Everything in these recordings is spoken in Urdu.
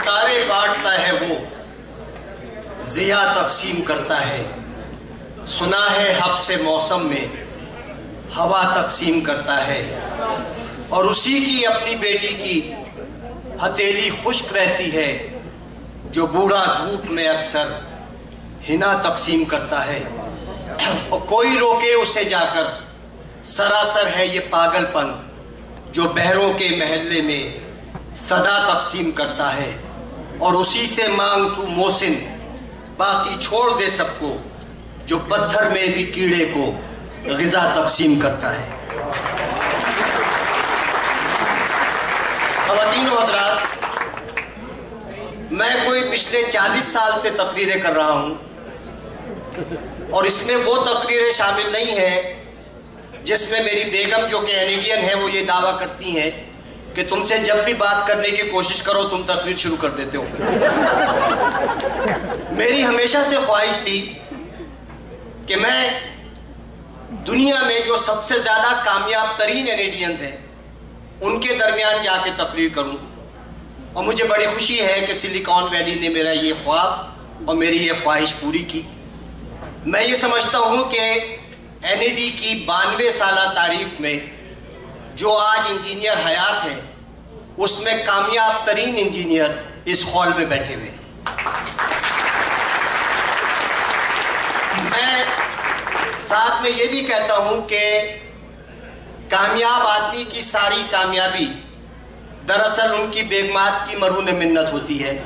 ستارے بانٹتا ہے وہ ضیا تقسیم کرتا ہے. سنا ہے حب سے موسم میں ہوا تقسیم کرتا ہے اور اسی کی اپنی بیٹی کی ہتھیلی خشک رہتی ہے جو بوڑھا دھوپ میں اکثر ہنا تقسیم کرتا ہے. اور کوئی روکے اسے جا کر سراسر ہے یہ پاگل پن جو بہروں کے محلے میں صدا تقسیم کرتا ہے. اور اسی سے مانگ تو محسن باقی چھوڑ دے سب کو جو پتھر میں بھی کیڑے کو غذا تقسیم کرتا ہے. خواتین و حضرات، میں کوئی پچھلے 40 سال سے تقریریں کر رہا ہوں اور اس میں وہ تقریریں شامل نہیں ہیں جس میں میری بیگم جو کہ اینیڈین ہے وہ یہ دعویٰ کرتی ہیں کہ تم سے جب بھی بات کرنے کی کوشش کرو تم تقریر شروع کر دیتے ہو. میری ہمیشہ سے خواہش تھی کہ میں دنیا میں جو سب سے زیادہ کامیاب ترین اینیڈینز ہیں ان کے درمیان جا کے تقریر کروں، اور مجھے بڑی خوشی ہے کہ سلیکان ویلی نے میرا یہ خواب اور میری یہ خواہش پوری کی. میں یہ سمجھتا ہوں کہ این ای ڈی کی 92 سالہ تاریخ میں جو آج انجینئر حیات ہیں اس میں کامیاب ترین انجینئر اس ہال میں بیٹھے ہوئے ہیں. میں ساتھ میں یہ بھی کہتا ہوں کہ کامیاب آدمی کی ساری کامیابی دراصل ان کی بیگمات کی مرہون منت ہوتی ہے،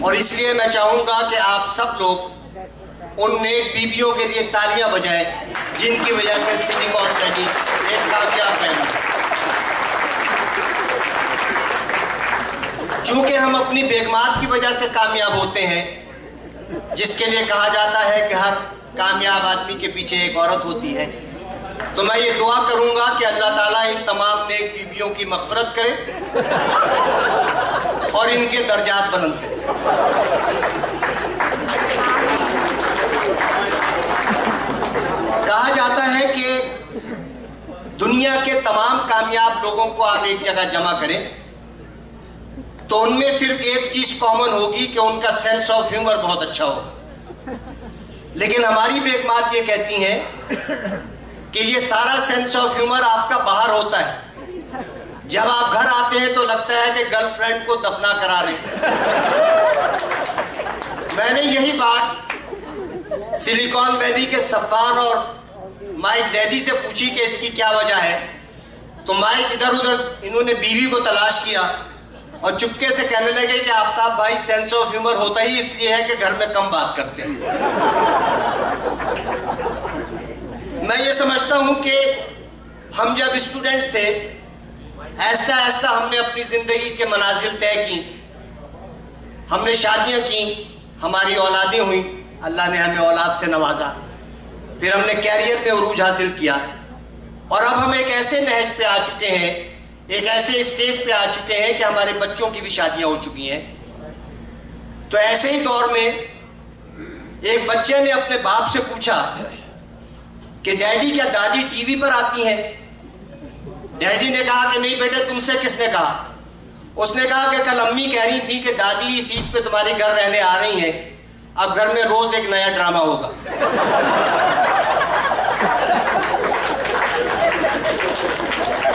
اور اس لیے میں چاہوں گا کہ آپ سب لوگ ان نیک بیویوں کے لیے تالیاں بجائیں جن کی وجہ سے سلیکان ویلی ایک کامیاب ہے. چونکہ ہم اپنی بیگمات کی وجہ سے کامیاب ہوتے ہیں، جس کے لیے کہا جاتا ہے کہ ہر کامیاب آدمی کے پیچھے ایک عورت ہوتی ہے، تو میں یہ دعا کروں گا کہ اللہ تعالیٰ ان تمام نیک بیویوں کی مغفرت کرے اور ان کے درجات بلند کرے. کہا جاتا ہے کہ دنیا کے تمام کامیاب لوگوں کو آپ ایک جگہ جمع کریں تو ان میں صرف ایک چیز کامن ہوگی کہ ان کا سینس آف ہیومر بہت اچھا ہوگا. لیکن ہماری بیگمات یہ کہتی ہیں کہ یہ سارا سینس آف ہیومر آپ کا باہر ہوتا ہے، جب آپ گھر آتے ہیں تو لگتا ہے کہ گرل فرینڈ کو دفنا کرا رہے ہیں. میں نے یہی بات سلیکان ویلی کے صفان اور مائک زیدی سے پوچھی کہ اس کی کیا وجہ ہے، تو مائک ادھر ادھر انہوں نے بیوی کو تلاش کیا اور چپکے سے کہنے لگے کہ آفتاب بھائی سینس آف ہیومر ہوتا ہی اس لیے ہے کہ گھر میں کم بات کرتے ہیں. میں یہ سمجھتا ہوں کہ ہم جب اسٹوڈنٹس تھے ایسا ایسا ہم نے اپنی زندگی کے منازل طے کی، ہم نے شادیاں کی، ہماری اولادیں ہوئیں، اللہ نے ہمیں اولاد سے نوازا، پھر ہم نے کیریئر میں عروج حاصل کیا، اور اب ہم ایک ایسے نہج پہ آ چکے ہیں، ایک ایسے اسٹیج پہ آ چکے ہیں کہ ہمارے بچوں کی بھی شادیاں ہو چکی ہیں. تو ایسے ہی دور میں ایک بچے نے اپنے باپ سے پوچھا کہ ڈیڈی کیا دادی ٹی وی پر آتی ہیں؟ ڈیڈی نے کہا کہ نہیں بیٹے، تم سے کس نے کہا؟ اس نے کہا کہ کل امی کہہ رہی تھی کہ دادی اس عید پہ تمہارے گھر رہنے آ رہی ہیں، اب گھر میں روز ایک نیا ڈرامہ ہوگا.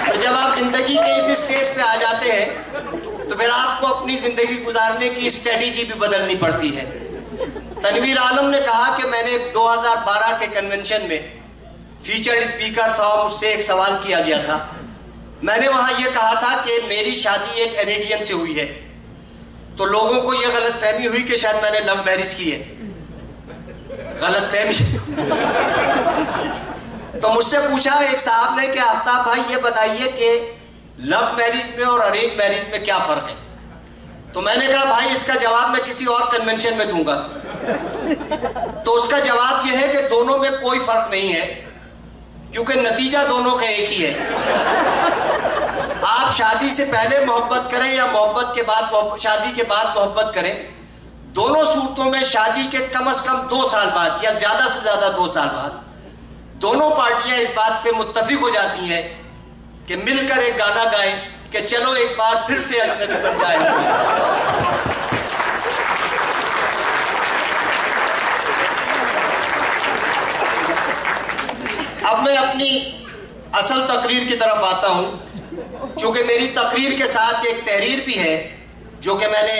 تو جب آپ زندگی کے اس اسٹیج پہ آ جاتے ہیں تو پھر آپ کو اپنی زندگی گزارنے کی اسٹریٹجی بھی بدلنی پڑتی ہے. تنویر عالم نے کہا کہ میں نے 2012 کے کنونشن میں فیچرڈ اسپیکر تھا اور مجھ سے ایک سوال کیا گیا تھا. میں نے وہاں یہ کہا تھا کہ میری شادی ایک اینیڈین سے ہوئی ہے، تو لوگوں کو یہ غلط فہمی ہوئی کہ شاید میں نے لو میرج کی ہے. غلط فہمی. تو مجھ سے پوچھا ایک صاحب نے کہ آفتاب بھائی یہ بتائیے کہ لو میرج میں اور ارینج میرج میں کیا فرق ہے؟ تو میں نے کہا بھائی اس کا جواب میں کسی اور کنونشن میں دوں گا. تو اس کا جواب یہ ہے کہ دونوں میں کوئی فرق نہیں ہے، کیونکہ نتیجہ دونوں کا ایک ہی ہے. آپ شادی سے پہلے محبت کریں یا محبت کے بعد شادی کے بعد محبت کریں، دونوں صورتوں میں شادی کے کم از کم 2 سال بعد یا زیادہ سے زیادہ 2 سال بعد دونوں پارٹیاں اس بات پہ متفق ہو جاتی ہیں کہ مل کر ایک گانا گائیں کہ چلو ایک بار پھر سے اجنبی بن جائیں. میں اپنی اصل تقریر کی طرف آتا ہوں، چونکہ میری تقریر کے ساتھ ایک تحریر بھی ہے جو کہ میں نے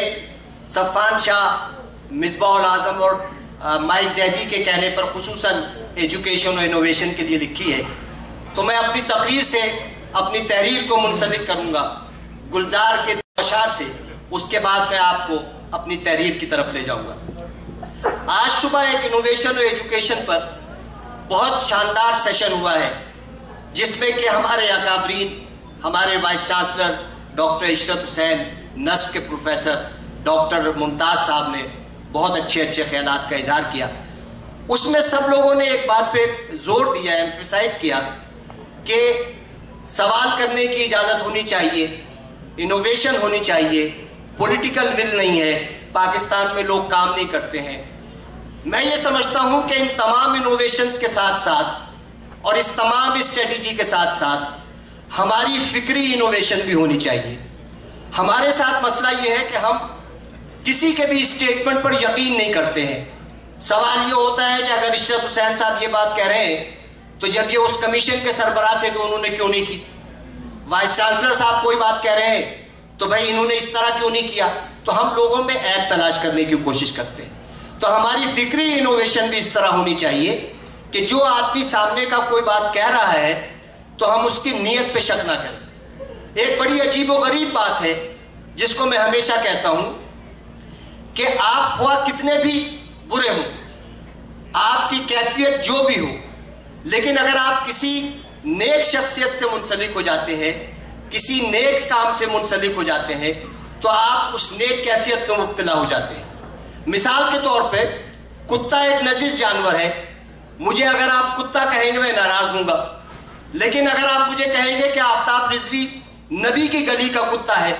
صفان شاہ، مصباح العظم اور مائک زیدی کے کہنے پر خصوصاً ایجوکیشن اور انوویشن کے لیے لکھی ہے. تو میں اپنی تقریر سے اپنی تحریر کو منسلک کروں گا گلزار کے اشعار سے، اس کے بعد میں آپ کو اپنی تحریر کی طرف لے جاؤں گا. آج صبح ایک انوویشن اور ایجوکیشن پر بہت شاندار سیشن ہوا ہے جس میں کہ ہمارے اکابرین، ہمارے وائس چانسلر ڈاکٹر عشرت حسین، نسق کے پروفیسر ڈاکٹر ممتاز صاحب نے بہت اچھے خیالات کا اظہار کیا. اس میں سب لوگوں نے ایک بات پہ زور دیا، ایمفیسائز کیا کہ سوال کرنے کی اجازت ہونی چاہیے، انوویشن ہونی چاہیے، پولیٹیکل ول نہیں ہے، پاکستان میں لوگ کام نہیں کرتے ہیں. میں یہ سمجھتا ہوں کہ ان تمام انوویشنز کے ساتھ ساتھ اور اس تمام اسٹریٹجی کے ساتھ ساتھ ہماری فکری انوویشن بھی ہونی چاہیے. ہمارے ساتھ مسئلہ یہ ہے کہ ہم کسی کے بھی اسٹیٹمنٹ پر یقین نہیں کرتے ہیں. سوال یہ ہوتا ہے کہ اگر عشرت حسین صاحب یہ بات کہہ رہے ہیں تو جب یہ اس کمیشن کے سربراہ تھے تو انہوں نے کیوں نہیں کی؟ وائس چانسلر صاحب کوئی بات کہہ رہے ہیں تو بھائی انہوں نے اس طرح کیوں نہیں کیا؟ تو ہم لوگوں میں عیب تلاش کرنے کی کوشش کرتے ہیں. تو ہماری فکری انوویشن بھی اس طرح ہونی چاہیے کہ جو آدمی سامنے کا کوئی بات کہہ رہا ہے تو ہم اس کی نیت پہ شک نہ کریں. ایک بڑی عجیب و غریب بات ہے جس کو میں ہمیشہ کہتا ہوں کہ آپ خواہ کتنے بھی برے ہوں، آپ کی کیفیت جو بھی ہو، لیکن اگر آپ کسی نیک شخصیت سے منسلک ہو جاتے ہیں، کسی نیک کام سے منسلک ہو جاتے ہیں تو آپ اس نیک کیفیت میں مبتلا ہو جاتے ہیں. مثال کے طور پہ کتا ایک نجس جانور ہے. مجھے اگر آپ کتا کہیں گے میں ناراض ہوں گا، لیکن اگر آپ مجھے کہیں گے کہ آفتاب رضوی نبی کی گلی کا کتا ہے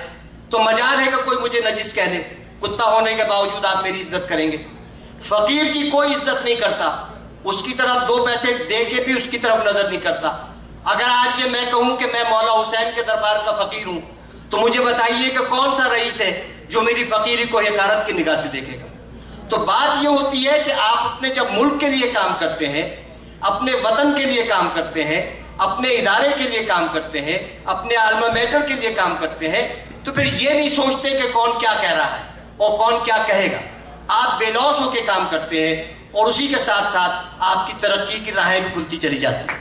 تو مجال ہے کہ کوئی مجھے نجس کہہ دے. کتا ہونے کے باوجود آپ میری عزت کریں گے. فقیر کی کوئی عزت نہیں کرتا، اس کی طرف 2 پیسے دے کے بھی اس کی طرف نظر نہیں کرتا. اگر آج یہ میں کہوں کہ میں مولا حسین کے دربار کا فقیر ہوں تو مجھے بتائیے کہ کون سا رئیس ہے جو میری فقیری کو حقارت کی نگاہ سے دیکھے گا؟ تو بات یہ ہوتی ہے کہ آپ اپنے جب ملک کے لیے کام کرتے ہیں، اپنے وطن کے لیے کام کرتے ہیں، اپنے ادارے کے لیے کام کرتے ہیں، اپنے الما میٹر کے لیے کام کرتے ہیں، تو پھر یہ نہیں سوچتے کہ کون کیا کہہ رہا ہے اور کون کیا کہے گا. آپ بے لوث ہو کے کام کرتے ہیں اور اسی کے ساتھ ساتھ آپ کی ترقی کی راہیں بھی کھلتی چلی جاتی ہیں.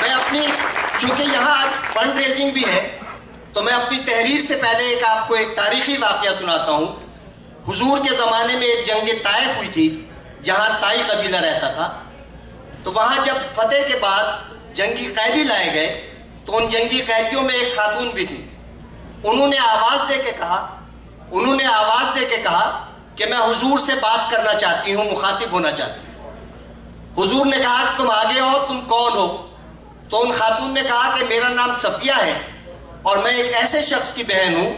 میں اپنی، چونکہ یہاں آج فنڈ ریزنگ بھی ہے تو میں اپنی تحریر سے پہلے آپ کو ایک تاریخی واقعہ سناتا ہوں. حضور کے زمانے میں ایک جنگ طائف ہوئی تھی جہاں طائی قبیلہ رہتا تھا. تو وہاں جب فتح کے بعد جنگی قیدی لائے گئے تو ان جنگی قیدیوں میں ایک خاتون بھی تھی. انہوں نے آواز دے کے کہا کہ میں حضور سے بات کرنا چاہتی ہوں، مخاطب ہونا چاہتی ہوں. حضور نے کہا کہ تم آگے ہو، تم کون ہو؟ تو ان خاتون نے کہا کہ میرا نام صفیہ ہے اور میں ایک ایسے شخص کی بہن ہوں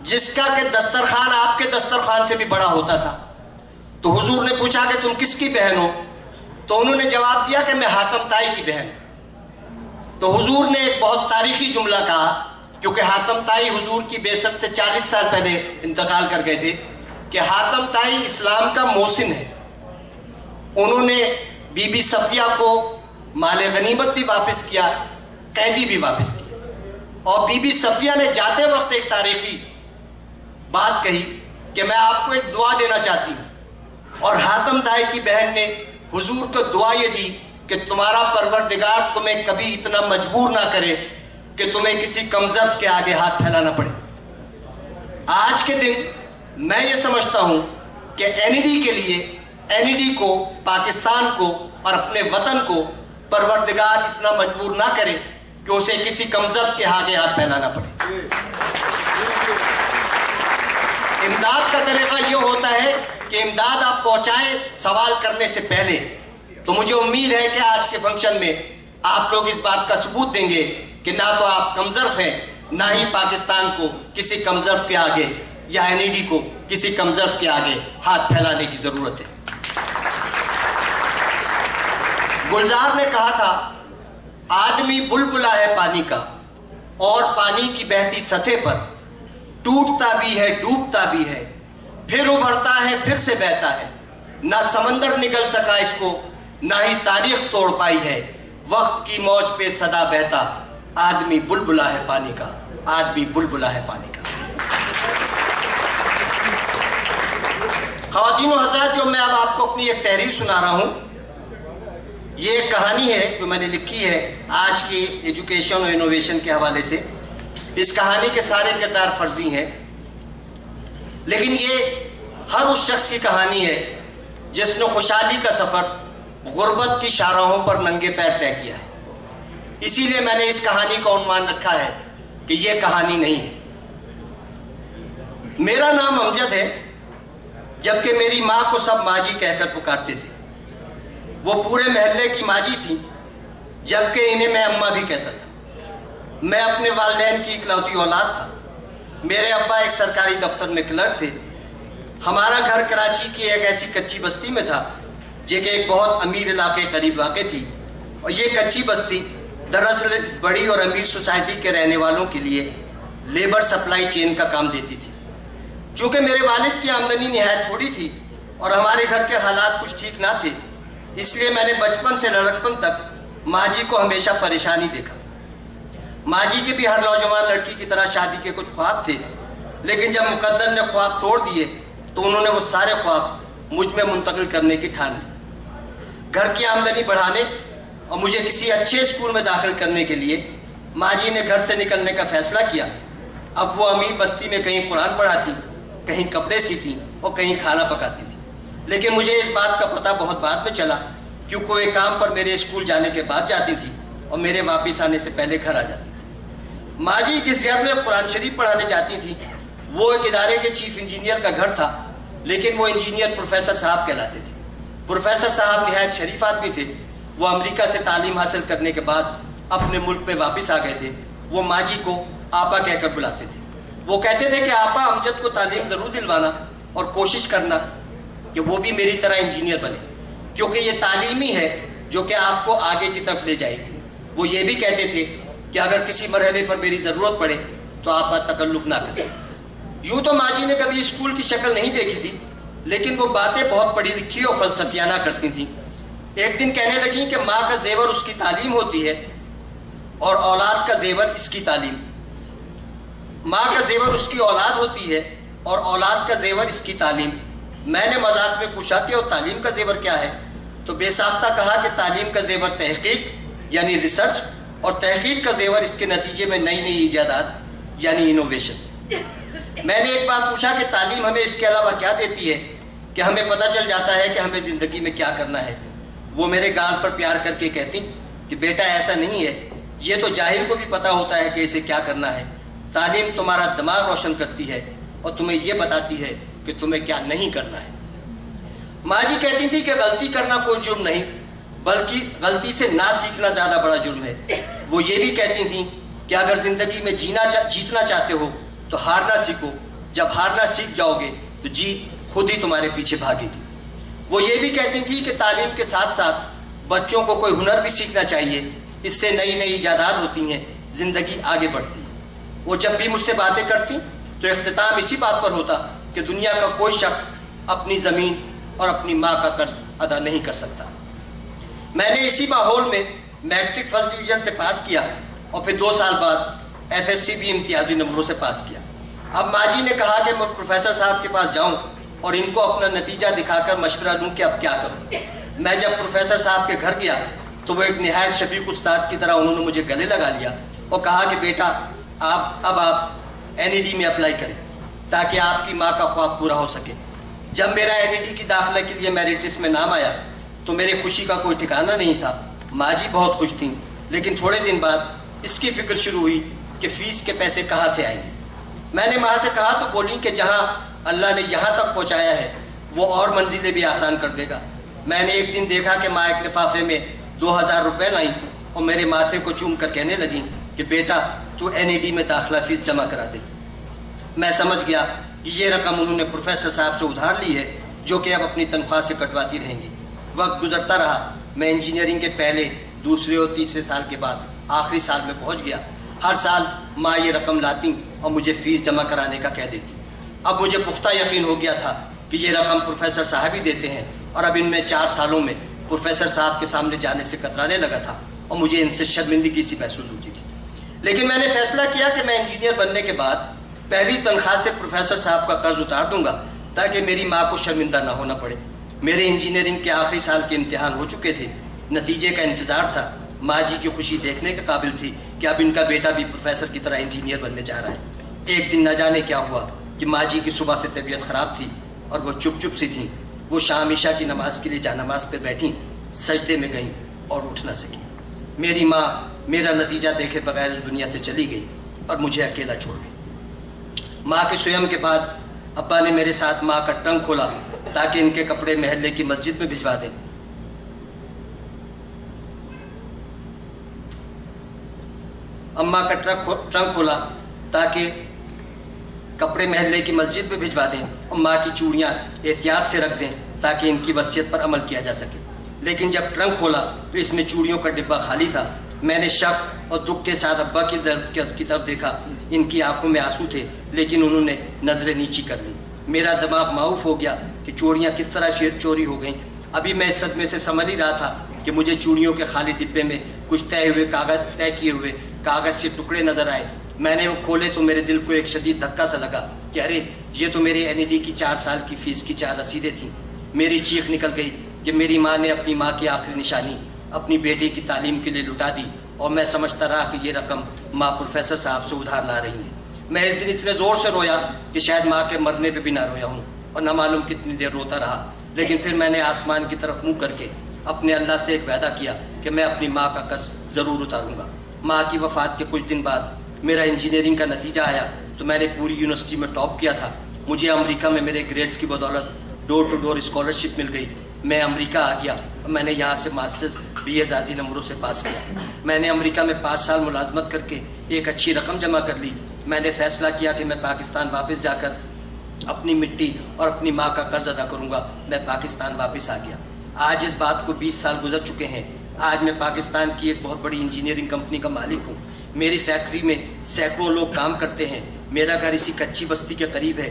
جس کا کہ دسترخوان آپ کے دسترخوان سے بھی بڑا ہوتا تھا. تو حضور نے پوچھا کہ تم کس کی بہن ہو؟ تو انہوں نے جواب دیا کہ میں حاتم طائی کی بہن. تو حضور نے ایک بہت تاریخی جملہ کہا، کیونکہ حاتم طائی حضور کی بعثت سے 40 سال پہلے انتقال کر گئے تھے، کہ حاتم طائی اسلام کا محسن ہے. انہوں نے بی بی صفیہ کو مال غنیمت بھی واپس کیا، قیدی بھی واپس کیا. اور بی بی صفیہ نے جاتے وقت ایک تاریخی بات کہی کہ میں آپ کو ایک دعا دینا چاہتی ہوں. اور حاتم طائی کی بہن نے حضور کو دعا یہ دی کہ تمہارا پروردگار تمہیں کبھی اتنا مجبور نہ کرے کہ تمہیں کسی کمزرف کے آگے ہاتھ پھیلانا پڑے. آج کے دن میں یہ سمجھتا ہوں کہ این ای ڈی کے لیے، این ای ڈی کو، پاکستان کو اور اپنے وطن کو پروردگار اتنا مجبور نہ کرے کہ اسے کسی کمزرف کے آگے ہاتھ پھیلانا پڑے. امداد کا طریقہ یہ ہوتا ہے کہ امداد آپ پہنچائیں سوال کرنے سے پہلے. تو مجھے امید ہے کہ آج کے فنکشن میں آپ لوگ اس بات کا ثبوت دیں گے کہ نہ تو آپ کمزرف ہیں، نہ ہی پاکستان کو کسی کمزرف کے آگے یا این ای ڈی کو کسی کمزرف کے آگے ہاتھ پھیلانے کی ضرورت ہے. گلزار نے کہا تھا، آدمی بلبلا ہے پانی کا اور پانی کی بہتی سطح پر ٹوٹتا بھی ہے، ڈوبتا بھی ہے، پھر ابھرتا ہے، پھر سے بہتا ہے، نہ سمندر نگل سکا اس کو، نہ ہی تاریخ توڑ پائی ہے۔ وقت کی موج پہ صدا بہتا، آدمی بلبلا ہے پانی کا، آدمی بلبلا ہے پانی کا۔ خواتین و حضرات، جو میں اب آپ کو اپنی ایک تحریر سنا رہا ہوں، یہ ایک کہانی ہے جو میں نے لکھی ہے آج کی ایجوکیشن اور انوویشن کے حوالے سے۔ اس کہانی کے سارے کردار فرضی ہیں، لیکن یہ ہر اس شخص کی کہانی ہے جس نے خوشحالی کا سفر غربت کی شاہراہوں پر ننگے پیر طے کیا ہے۔ اسی لیے میں نے اس کہانی کا عنوان رکھا ہے کہ یہ کہانی نہیں ہے۔ میرا نام امجد ہے، جبکہ میری ماں کو سب ماں جی کہہ کر پکارتے تھے۔ وہ پورے محلے کی ماں جی تھی، جبکہ انہیں میں اماں بھی کہتا تھا۔ میں اپنے والدین کی اکلوتی اولاد تھا۔ میرے ابا ایک سرکاری دفتر میں کلرک تھے۔ ہمارا گھر کراچی کی ایک ایسی کچی بستی میں تھا جو کہ ایک بہت امیر علاقے قریب واقع تھی، اور یہ کچی بستی دراصل اس بڑی اور امیر سوسائٹی کے رہنے والوں کے لیے لیبر سپلائی چین کا کام دیتی تھی۔ چونکہ میرے والد کی آمدنی نہایت تھوڑی تھی اور ہمارے گھر کے حالات کچھ ٹھیک نہ تھے، اس لیے میں نے بچپن سے لڑکپن تک ماں جی کو ہمیشہ پریشانی دیکھا۔ ماں جی کے بھی ہر نوجوان لڑکی کی طرح شادی کے کچھ خواب تھے، لیکن جب مقدر نے خواب توڑ دیے تو انہوں نے وہ سارے خواب مجھ میں منتقل کرنے کی ٹھان لی۔ گھر کی آمدنی بڑھانے اور مجھے کسی اچھے اسکول میں داخل کرنے کے لیے ماں جی نے گھر سے نکلنے کا فیصلہ کیا۔ اب وہ امیر بستی میں کہیں قرآن پڑھاتی، کہیں کپڑے سیتی اور کہیں کھانا پکاتی تھی، لیکن مجھے اس بات کا پتہ بہت بعد میں چلا، کیونکہ وہ ایک کام پر میرے اسکول جانے کے بعد جاتی تھی اور میرے واپس آنے سے پہلے گھر آ جاتی تھی۔ ماں جی جس جگہ میں قرآن شریف پڑھانے جاتی تھی وہ ایک ادارے کے چیف انجینئر کا گھر تھا، لیکن وہ انجینئر پروفیسر صاحب کہلاتے تھے۔ پروفیسر صاحب نہایت شریف آدمی تھے۔ وہ امریکہ سے تعلیم حاصل کرنے کے بعد اپنے ملک میں واپس آ گئے تھے۔ وہ ماں جی کو آپا کہہ کر بلاتے تھے۔ وہ کہتے تھے کہ آپا، امجد کو تعلیم ضرور دلوانا اور کوشش کرنا کہ وہ بھی میری طرح انجینئر بنے، کیونکہ یہ تعلیم ہی ہے جو کہ آپ کو آگے کی طرف لے جائے گی۔ وہ یہ بھی کہتے تھے کہ اگر کسی مرحلے پر میری ضرورت پڑے تو آپا تکلف نہ کریں۔ یوں تو ماں جی نے کبھی اسکول کی شکل نہیں دیکھی تھی، لیکن وہ باتیں بہت پڑھی لکھی اور فلسفیانہ کرتی تھیں۔ ایک دن کہنے لگیں کہ ماں کا زیور اس کی تعلیم ہوتی ہے اور اولاد کا زیور اس کی تعلیم۔ ماں کا زیور اس کی اولاد ہوتی ہے اور اولاد کا زیور اس کی تعلیم۔ میں نے مذاق میں پوچھا کہ اور تعلیم کا زیور کیا ہے؟ تو بے ساختہ کہا کہ تعلیم کا زیور تحقیق یعنی ریسرچ، اور تحقیق کا زیور اس کے نتیجے میں نئی نئی ایجادات یعنی انوویشن۔ میں نے ایک بات پوچھا کہ تعلیم ہمیں اس کے علاوہ کیا دیتی ہے کہ ہمیں پتہ چل جاتا ہے کہ ہمیں زندگی میں کیا کرنا ہے؟ وہ میرے گال پر پیار کر کے کہتی کہ بیٹا ایسا نہیں ہے، یہ تو جاہل کو بھی پتہ ہوتا ہے کہ اسے کیا کرنا ہے۔ تعلیم تمہارا دماغ روشن کرتی ہے اور تمہیں یہ بتاتی ہے کہ تمہیں کیا نہیں کرنا ہے۔ ماں جی کہتی تھی کہ غلطی کرنا کوئی جرم نہیں، بلکہ غلطی سے نہ سیکھنا زیادہ بڑا جرم ہے۔ وہ یہ بھی کہتی تھیں کہ اگر زندگی میں جیتنا چاہتے ہو تو ہارنا سیکھو، جب ہارنا سیکھ جاؤ گے تو جیت خود ہی تمہارے پیچھے بھاگے گی۔ وہ یہ بھی کہتی تھی کہ تعلیم کے ساتھ ساتھ بچوں کو کوئی ہنر بھی سیکھنا چاہیے، اس سے نئی نئی ایجادات ہوتی ہیں، زندگی آگے بڑھتی ہے۔ وہ جب بھی مجھ سے باتیں کرتی تو اختتام اسی بات پر ہوتا کہ دنیا کا کوئی شخص اپنی زمین اور اپنی ماں کا قرض ادا نہیں کر سکتا۔ میں نے اسی ماحول میں میٹرک فرسٹ ڈویژن سے پاس کیا اور پھر 2 سال بعد FSC بھی امتیازی نمبروں سے پاس کیا۔ اب ماں جی نے کہا کہ میں پروفیسر صاحب کے پاس جاؤں اور ان کو اپنا نتیجہ دکھا کر مشورہ دوں کہ اب کیا کروں۔ میں جب پروفیسر صاحب کے گھر گیا تو وہ ایک نہایت شفیق استاد کی طرح انہوں نے مجھے گلے لگا لیا اور کہا کہ بیٹا اب آپ NED میں اپلائی کریں تاکہ آپ کی ماں کا خواب پورا ہو سکے۔ جب میرا NED کی داخلہ کے لیے میرٹ لسٹ میں نام آیا تو میری خوشی کا کوئی ٹھکانہ نہیں تھا۔ ماں جی بہت خوش تھیں، لیکن تھوڑے دن بعد اس کی فکر شروع ہوئی کہ فیس کے پیسے کہاں سے آئیں گے۔ میں نے ماں سے کہا تو بولی کہ جہاں اللہ نے یہاں تک پہنچایا ہے وہ اور منزلیں بھی آسان کر دے گا۔ میں نے ایک دن دیکھا کہ ماں ایک لفافے میں 2000 روپے لائیں اور میرے ماتھے کو چوم کر کہنے لگیں کہ بیٹا تو NED میں داخلہ فیس جمع کرا دے۔ میں سمجھ گیا کہ یہ رقم انہوں نے پروفیسر صاحب سے ادھار لی ہے جو کہ اب اپنی تنخواہ سے کٹواتی رہیں گی۔ وقت گزرتا رہا، میں انجینئرنگ کے پہلے، دوسرے اور تیسرے سال کے بعد آخری سال میں پہنچ گیا۔ ہر سال ماں یہ رقم لاتی اور مجھے فیس جمع کرانے کا کہہ دیتی۔ اب مجھے پختہ یقین ہو گیا تھا کہ یہ رقم پروفیسر صاحب ہی دیتے ہیں اور اب ان میں 4 سالوں میں پروفیسر صاحب کے سامنے جانے سے کترانے لگا تھا اور مجھے ان سے شرمندگی سی محسوس ہوتی تھی. لیکن میں نے فیصلہ کیا کہ میں انجینئر بننے کے بعد پہلی تنخواہ سے پروفیسر صاحب کا قرض اتار دوں گا تاکہ میری ماں کو شرمندہ نہ ہونا پڑے. میرے انجینئرنگ کے آخری سال کے امتحان ہو چکے تھے. نتیجے کا انتظار تھا. ماں جی کی خوشی دیکھنے کے قابل تھی کہ اب ان کا بیٹا بھی پروفیسر کی طرح انجینئر بننے جا رہا ہے. ایک دن نہ جانے کیا ہوا کہ ماں جی کی صبح سے طبیعت خراب تھی اور وہ چپ چپ سی تھیں. وہ شام عشاء کی نماز کے لیے جا نماز پہ بیٹھیں, سجدے میں گئیں اور اٹھ نہ سکیں. میری ماں میرا نتیجہ دیکھے بغیر اس دنیا سے چلی گئی اور مجھے اکیلا چھوڑ گئی. ماں کے سویم کے بعد ابا نے میرے ساتھ ماں کا ٹرنک کھولا تاکہ ان کے کپڑے محلے کی مسجد میں بھجوا دیں. اماں کا ٹرنک کھولا تاکہ کپڑے محلے کی مسجد میں بھجوا دیں اور ماں کی چوڑیاں احتیاط سے رکھ دیں تاکہ ان کی وصیت پر عمل کیا جا سکے. لیکن جب ٹرنک کھولا تو اس میں چوڑیوں کا ڈبہ خالی تھا. میں نے شک اور دکھ کے ساتھ ابا کی طرف دیکھا. ان کی آنکھوں میں آنسو تھے لیکن انہوں نے نظریں نیچی کر لی. میرا دماغ معاف ہو گیا کہ چوڑیاں کس طرح چوری ہو گئیں. ابھی میں اس صدمے سے سنبھل ہی رہا تھا کہ مجھے چوڑیوں کے خالی ڈبے میں کچھ طے کیے ہوئے کاغذ کے ٹکڑے نظر آئے. میں نے وہ کھولے تو میرے دل کو ایک شدید دھکا سا لگا کہ ارے یہ تو میری NED کی 4 سال کی فیس کی 4 رسیدیں تھیں. میری چیخ نکل گئی کہ میری ماں نے اپنی ماں کی آخری نشانی اپنی بیٹی کی تعلیم کے لیے لٹا دی اور میں سمجھتا رہا کہ یہ رقم ماں پروفیسر صاحب سے ادھار لا رہی ہیں. میں اس دن اتنے زور سے رویا کہ شاید ماں کے مرنے پہ بھی نہ رویا ہوں اور نہ معلوم کتنی دیر روتا رہا. لیکن پھر میں نے آسمان کی طرف منہ کر کے اپنے اللہ سے ایک وعدہ کیا کہ میں اپنی ماں کا قرض ضرور اتاروں گا. ماں کی وفات کے کچھ دن بعد میرا انجینئرنگ کا نتیجہ آیا تو میں نے پوری یونیورسٹی میں ٹاپ کیا تھا. مجھے امریکہ میں میرے گریڈز کی بدولت ڈور ٹو ڈور اسکالرشپ مل گئی. میں امریکہ آ گیا اور میں نے یہاں سے ماسٹرز BA اعزازی نمبروں سے پاس کیا. میں نے امریکہ میں 5 سال ملازمت کر کے ایک اچھی رقم جمع کر لی. میں نے فیصلہ کیا کہ میں پاکستان واپس جا کر اپنی مٹی اور اپنی ماں کا قرض ادا کروں گا. میں پاکستان واپس آ گیا. آج اس بات کو 20 سال گزر چکے ہیں. آج میں پاکستان کی ایک بہت بڑی انجینئرنگ کمپنی کا مالک ہوں. میری فیکٹری میں سینکڑوں لوگ کام کرتے ہیں. میرا گھر اسی کچی بستی کے قریب ہے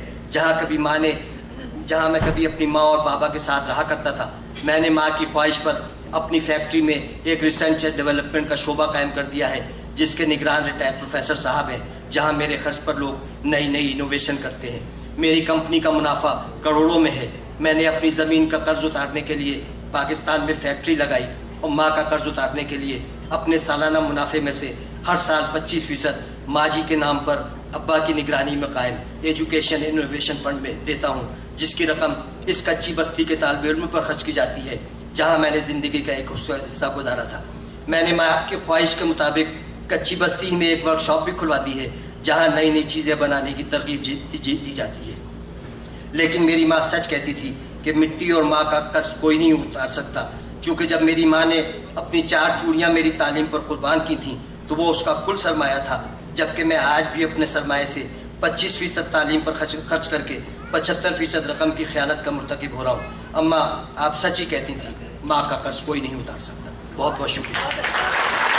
جہاں میں کبھی اپنی ماں اور بابا کے ساتھ رہا کرتا تھا. میں نے ماں کی خواہش پر اپنی فیکٹری میں ایک ریسرچ اینڈ ڈیولپمنٹ کا شعبہ قائم کر دیا ہے جس کے نگران ریٹائرڈ پروفیسر صاحب ہیں, جہاں میرے خرچ پر لوگ نئی انوویشن کرتے ہیں. میری کمپنی کا منافع کروڑوں میں ہے. میں نے اپنی زمین کا قرض اتارنے کے لیے پاکستان میں فیکٹری لگائی اور ماں کا قرض اتارنے کے لیے اپنے سالانہ منافع میں سے ہر سال 25% ماں جی کے نام پر ابا کی نگرانی میں قائم ایجوکیشن انوویشن فنڈ میں دیتا ہوں, جس کی رقم اس کچی بستی کے طالب علموں پر خرچ کی جاتی ہے جہاں میں نے زندگی کا ایک حصہ گزارا تھا. میں نے ماں کی خواہش کے مطابق کچی بستی میں ایک ورک شاپ بھی کھلوا دی ہے جہاں نئی چیزیں بنانے کی ترغیب دی جاتی ہے. لیکن میری ماں سچ کہتی تھی کہ مٹی اور ماں کا قرض کوئی نہیں اتار سکتا, کیونکہ جب میری ماں نے اپنی 4 چوڑیاں میری تعلیم پر قربان کی تھیں تو وہ اس کا کل سرمایہ تھا, جبکہ میں آج بھی اپنے سرمایہ سے 25% تعلیم پر خرچ کر کے 75% رقم کی خیانت کا مرتکب ہو رہا ہوں. اماں آپ سچ ہی کہتی تھی, ماں کا قرض کوئی نہیں اتار سکتا. بہت بہت شکریہ.